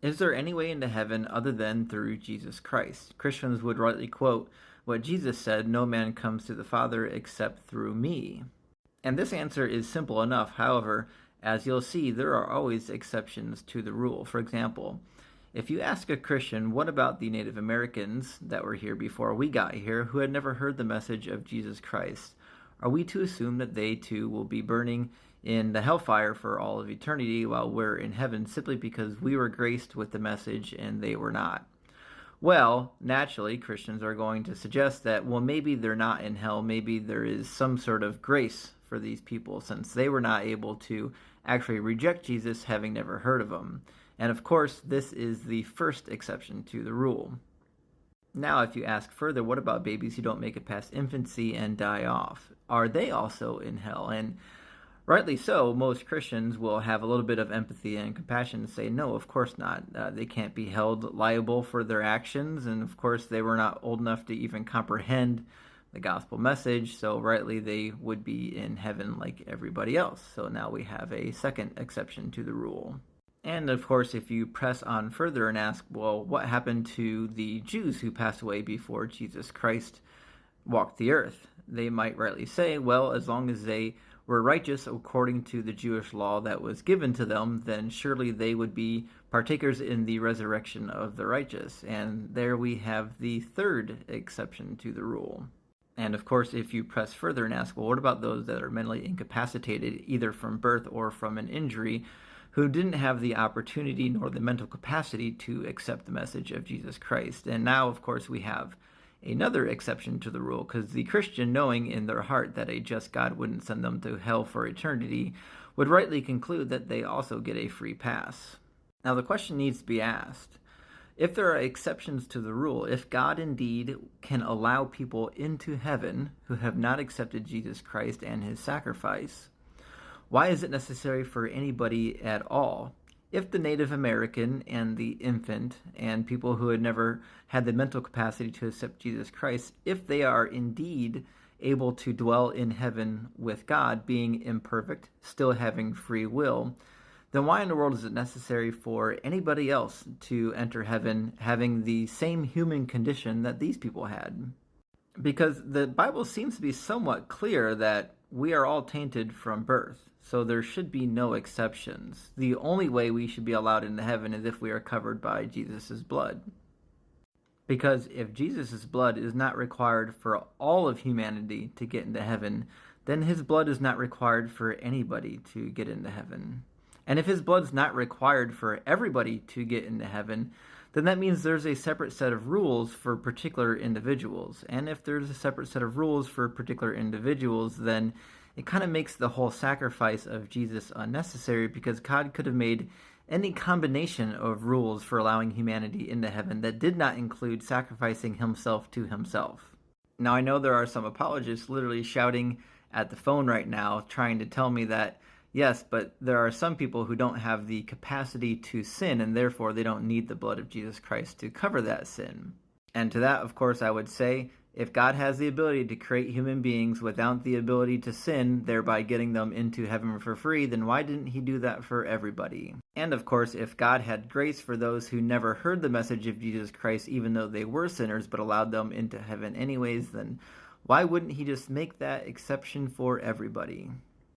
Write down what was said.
Is there any way into heaven other than through Jesus Christ? Christians would rightly quote what Jesus said, "No man comes to the Father except through me." And this answer is simple enough. However, as you'll see, there are always exceptions to the rule. For example, if you ask a Christian, what about the Native Americans that were here before we got here who had never heard the message of Jesus Christ? Are we to assume that they too will be burning in the hellfire for all of eternity while we're in heaven simply because we were graced with the message and they were not? Well, naturally, Christians are going to suggest that, well, maybe they're not in hell. Maybe there is some sort of grace for these people since they were not able to actually reject Jesus, having never heard of him. And of course, this is the first exception to the rule. Now, if you ask further, what about babies who don't make it past infancy and die off? Are they also in hell? And rightly so, most Christians will have a little bit of empathy and compassion and say, no, of course not. They can't be held liable for their actions, and of course they were not old enough to even comprehend the gospel message, so rightly they would be in heaven like everybody else. So now we have a second exception to the rule. And of course, if you press on further and ask, well, what happened to the Jews who passed away before Jesus Christ walked the earth? They might rightly say, well, as long as they were righteous according to the Jewish law that was given to them, then surely they would be partakers in the resurrection of the righteous. And there we have the third exception to the rule. And of course, if you press further and ask, well, what about those that are mentally incapacitated, either from birth or from an injury, who didn't have the opportunity nor the mental capacity to accept the message of Jesus Christ? And now, of course, we have another exception to the rule, because the Christian, knowing in their heart that a just God wouldn't send them to hell for eternity, would rightly conclude that they also get a free pass. Now, the question needs to be asked, if there are exceptions to the rule, if God indeed can allow people into heaven who have not accepted Jesus Christ and his sacrifice, why is it necessary for anybody at all? If the Native American and the infant and people who had never had the mental capacity to accept Jesus Christ, if they are indeed able to dwell in heaven with God, being imperfect, still having free will, then why in the world is it necessary for anybody else to enter heaven having the same human condition that these people had? Because the Bible seems to be somewhat clear that we are all tainted from birth, so there should be no exceptions. The only way we should be allowed into heaven is if we are covered by Jesus' blood. Because if Jesus' blood is not required for all of humanity to get into heaven, then his blood is not required for anybody to get into heaven. And if his blood's not required for everybody to get into heaven, then that means there's a separate set of rules for particular individuals. And if there's a separate set of rules for particular individuals, then it kind of makes the whole sacrifice of Jesus unnecessary, because God could have made any combination of rules for allowing humanity into heaven that did not include sacrificing himself to himself. Now, I know there are some apologists literally shouting at the phone right now, trying to tell me that, yes, but there are some people who don't have the capacity to sin, and therefore they don't need the blood of Jesus Christ to cover that sin. And to that, of course, I would say, if God has the ability to create human beings without the ability to sin, thereby getting them into heaven for free, then why didn't he do that for everybody? And of course, if God had grace for those who never heard the message of Jesus Christ, even though they were sinners, but allowed them into heaven anyways, then why wouldn't he just make that exception for everybody?